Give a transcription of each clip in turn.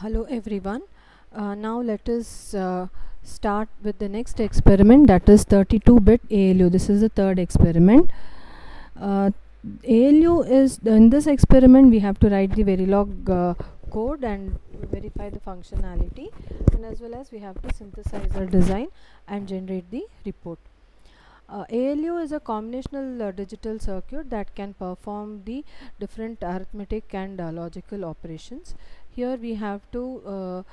Hello everyone. Now let us start with the next experiment, that is 32-bit ALU. This is the third experiment. ALU is, in this experiment we have to write the Verilog code and verify the functionality, and as well as we have to synthesize our design and generate the report. ALU is a combinational digital circuit that can perform the different arithmetic and logical operations. Here we have to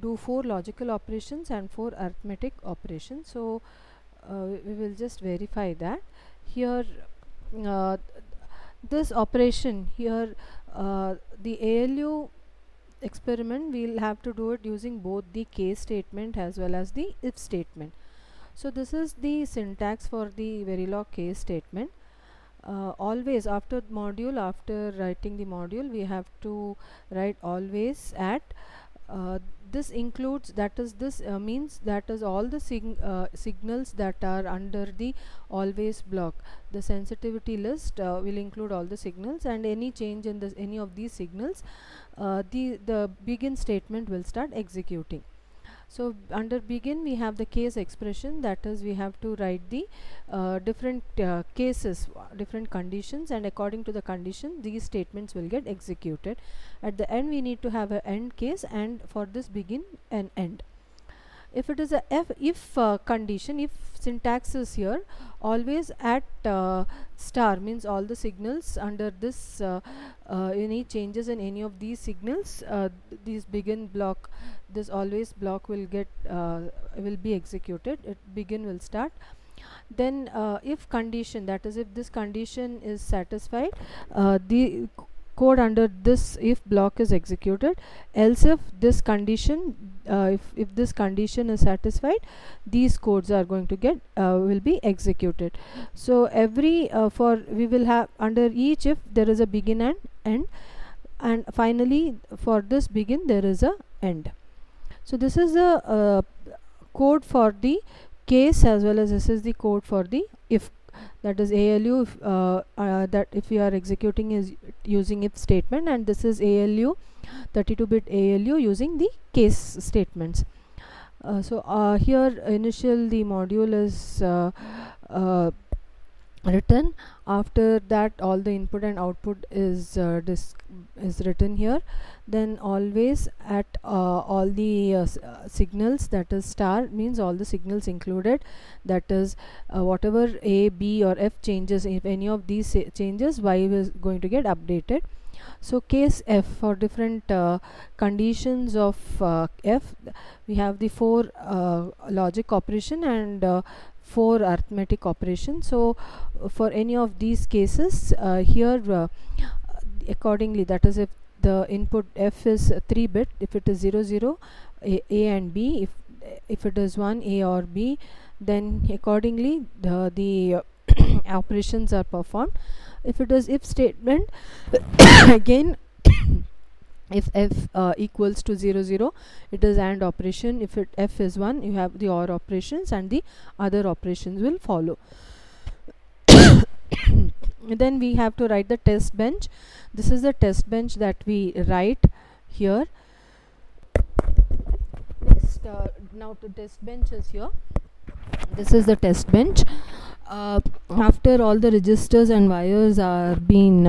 do 4 logical operations and 4 arithmetic operations. So we will just verify that. Here this operation here, the ALU experiment, we'll have to do it using both the case statement as well as the if statement. So this is the syntax for the Verilog case statement. Always after writing the module, we have to write always at this includes, that is this means that is all the signals that are under the always block. The sensitivity list will include all the signals, and any change in any of these signals, the begin statement will start executing. So under begin we have the case expression, that is we have to write the different cases, different conditions, and according to the condition these statements will get executed. At the end we need to have an end case, and for this begin and end. If it is a if condition, if syntax is here, always at star means all the signals under this any changes in any of these signals, these begin block, this always block will get will be executed. Begin will start. Then if condition, that is if this condition is satisfied, the code under this if block is executed. Else if this condition, if this condition is satisfied, these codes are going to get will be executed. So every for we will have under each if there is a begin and end, and finally for this begin there is a end. So this is a code for the case, as well as this is the code for the if, that is ALU, that if we are executing is using if statement, and this is ALU 32-bit ALU using the case statements. So here initial the module is written. After that all the input and output is written here. Then always at all the signals, that is star means all the signals included, that is whatever A, B or F changes, if any of these changes, Y is going to get updated. So case F, for different conditions of F, we have the 4 logic operation and 4 arithmetic operations. So for any of these cases, here accordingly, that is if the input F is 3-bit, if it is 0 0 A and B, if it is 1 A or B, then accordingly the operations are performed. If it is if statement, again if F equals to 0 0, it is AND operation. If F is 1, you have the OR operations, and the other operations will follow. Then we have to write the test bench. This is the test bench that we write here. Next, now the test bench is here. This is the test bench. After all the registers and wires are being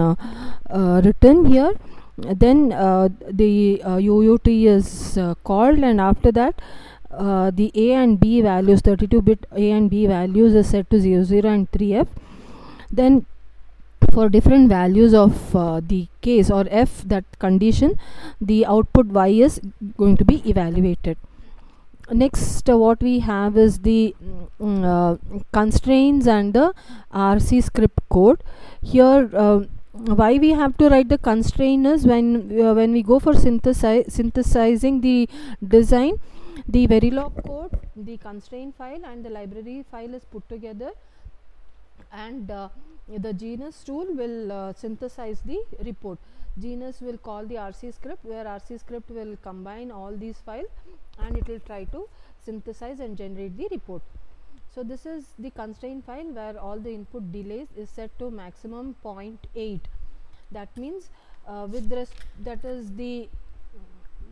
written here, then the UUT is called, and after that the A and B values, 32-bit A and B values, is set to 0 0 and 3F. Then for different values of the case or F, that condition, the output Y is going to be evaluated. Next, what we have is the constraints and the RC script code. Here why we have to write the constraint is when we go for synthesizing the design, the Verilog code, the constraint file and the library file is put together, and the genus tool will synthesize the report. Genus will call the RC script, where RC script will combine all these files and it will try to synthesize and generate the report. So this is the constraint file, where all the input delays is set to maximum 0.8. That means with that is the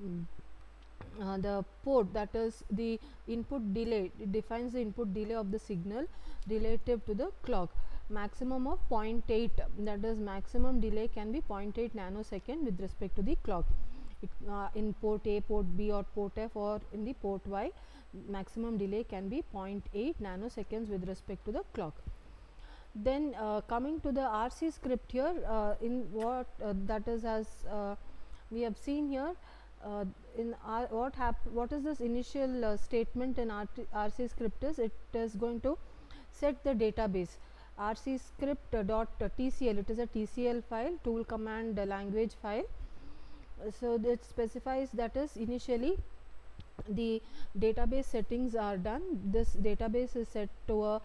mm, the port, that is the input delay, it defines the input delay of the signal relative to the clock. Maximum of 0.8, that is maximum delay can be 0.8 nanosecond with respect to the clock. In port A, port B or port F, or in the port Y, maximum delay can be 0.8 nanoseconds with respect to the clock. Then coming to the RC script here, in what that is, as we have seen here, in what is this initial statement in RC script is, it is going to set the database. RC script dot TCL, it is a TCL file, tool command language file. So it specifies that is initially the database settings are done. This database is set to a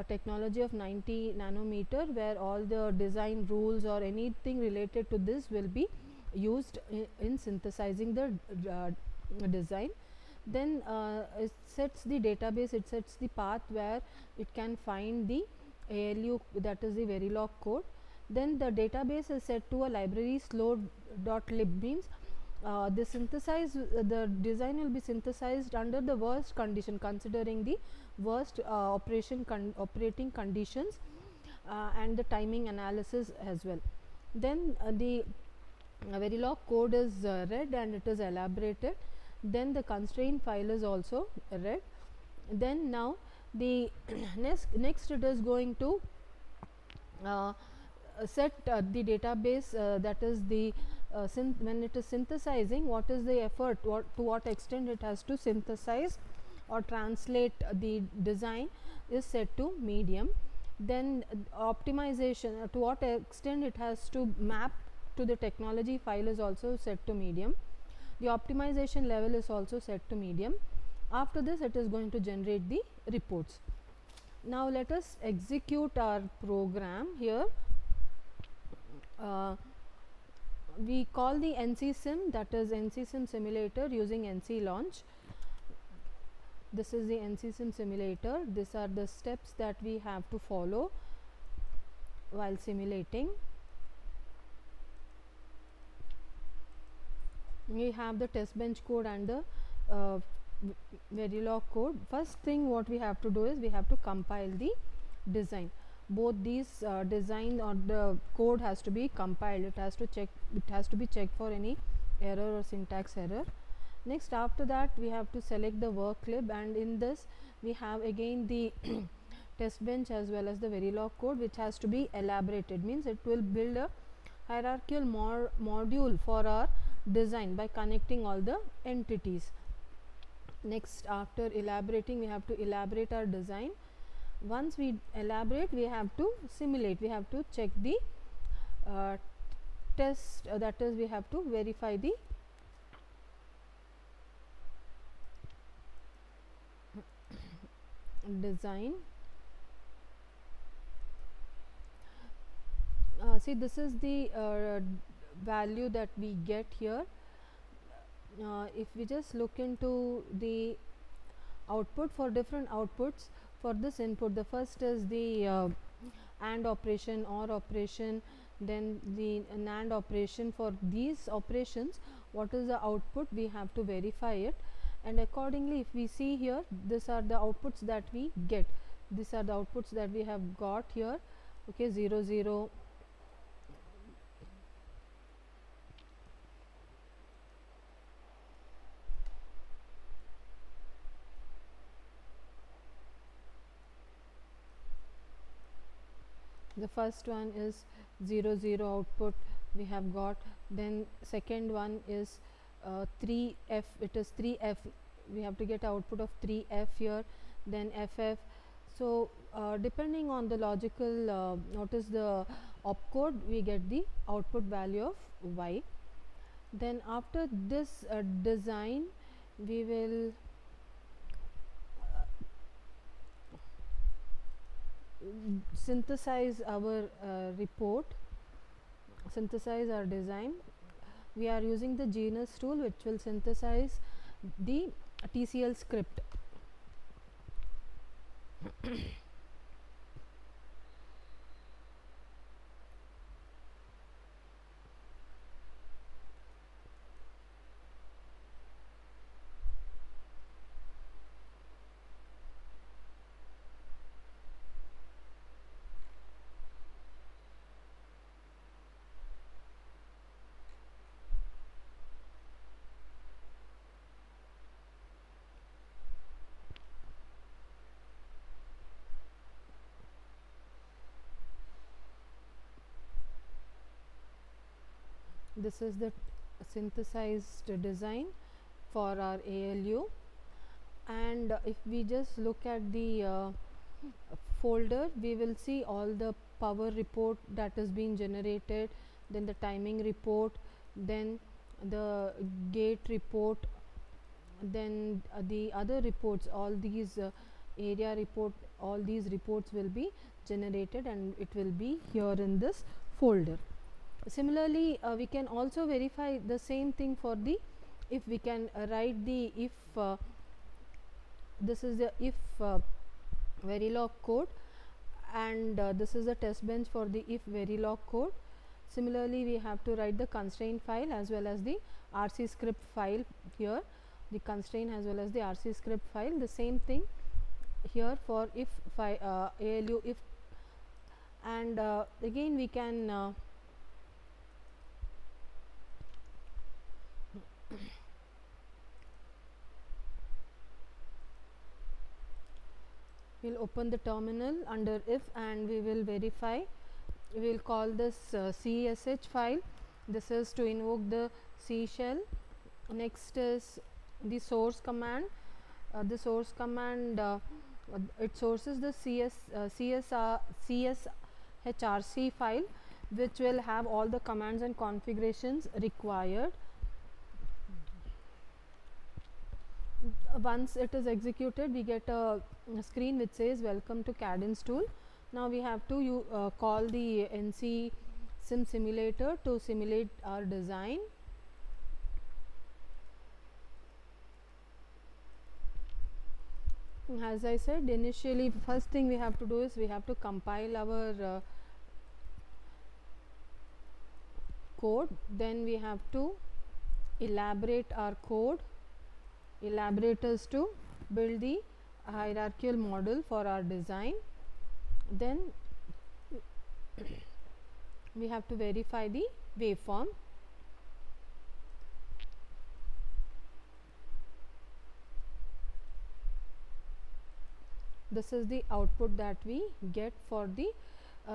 technology of 90 nanometer, where all the design rules or anything related to this will be used in synthesizing the design. Then it sets the database, it sets the path where it can find the ALU, that is the Verilog code. Then the database is set to a library slow.lib, means the design will be synthesized under the worst condition, considering the worst operating conditions and the timing analysis as well. Then the Verilog code is read and it is elaborated. Then the constraint file is also read. Then now the next it is going to set the database, that is the when it is synthesizing, what is the effort, to what extent it has to synthesize or translate the design is set to medium. Then optimization, to what extent it has to map to the technology file is also set to medium. The optimization level is also set to medium. After this, it is going to generate the reports. Now let us execute our program here. We call the NC sim, that is NC sim simulator, using NC launch. This is the NC sim simulator. These are the steps that we have to follow while simulating. We have the test bench code and the Verilog code. First thing what we have to do is we have to compile the design. Both these design or the code has to be compiled. It has to be checked for any error or syntax error. Next, after that, we have to select the work lib, and in this we have again the test bench as well as the Verilog code, which has to be elaborated, means it will build a hierarchical module for our design by connecting all the entities. Next, after elaborating, we have to elaborate our design. Once we elaborate, we have to simulate, we have to check the test, that is we have to verify the design. See, this is the value that we get here. If we just look into the output, for different outputs for this input, the first is the AND operation, OR operation, then the NAND operation. For these operations, what is the output, we have to verify it, and accordingly, if we see here, these are the outputs that we get. These are the outputs that we have got here. Okay, 0 0. The first one is 0 0 output we have got. Then second one is 3F, it is 3F, we have to get output of 3F here, then FF. So depending on the logical what is the opcode, we get the output value of Y. Then after this design, we will synthesize our report, synthesize our design. We are using the genus tool, which will synthesize the TCL script. this is the synthesized design for our ALU. And if we just look at the folder, we will see all the power report that is being generated, then the timing report, then the gate report, then the other reports, all these area report, all these reports will be generated and it will be here in this folder. Similarly, we can also verify the same thing for the if. We can write the if, this is the if Verilog code, and this is the test bench for the if Verilog code. Similarly, we have to write the constraint file as well as the RC script file here, the constraint as well as the RC script file. The same thing here for if ALU if, and again we can we'll open the terminal under if and we will verify. We will call this CSH file. This is to invoke the C shell. Next is the source command. The source command it sources the CSHRC file, which will have all the commands and configurations required. Once it is executed, we get a screen which says welcome to Cadence tool. Now we have to call the NC sim simulator to simulate our design. As I said initially, first thing we have to do is we have to compile our code, then we have to elaborate our code. Elaborate is to build the hierarchical model for our design. Then we have to verify the waveform. This is the output that we get for the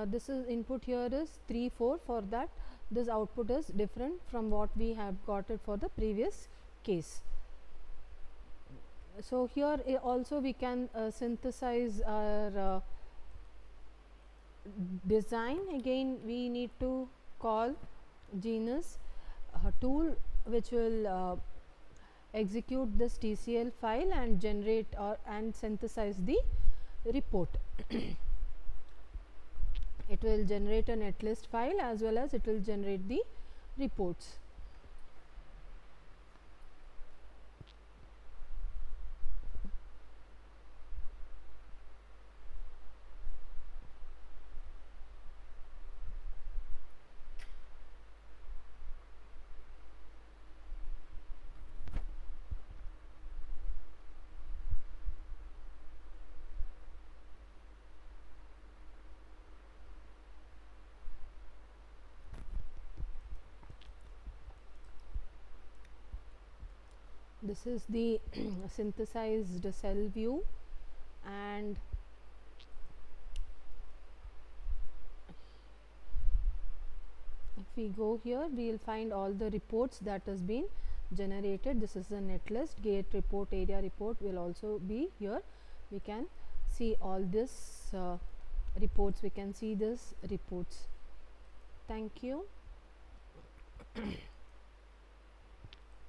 this is input here is 3 4. For that, this output is different from what we have got it for the previous case. So here also we can synthesize our design. Again we need to call genus tool, which will execute this TCL file and generate or and synthesize the report. It will generate a netlist file as well as it will generate the reports. This is the synthesized cell view, and if we go here, we will find all the reports that has been generated. This is the netlist. Gate report, area report will also be here. We can see all this reports. We can see this reports. Thank you.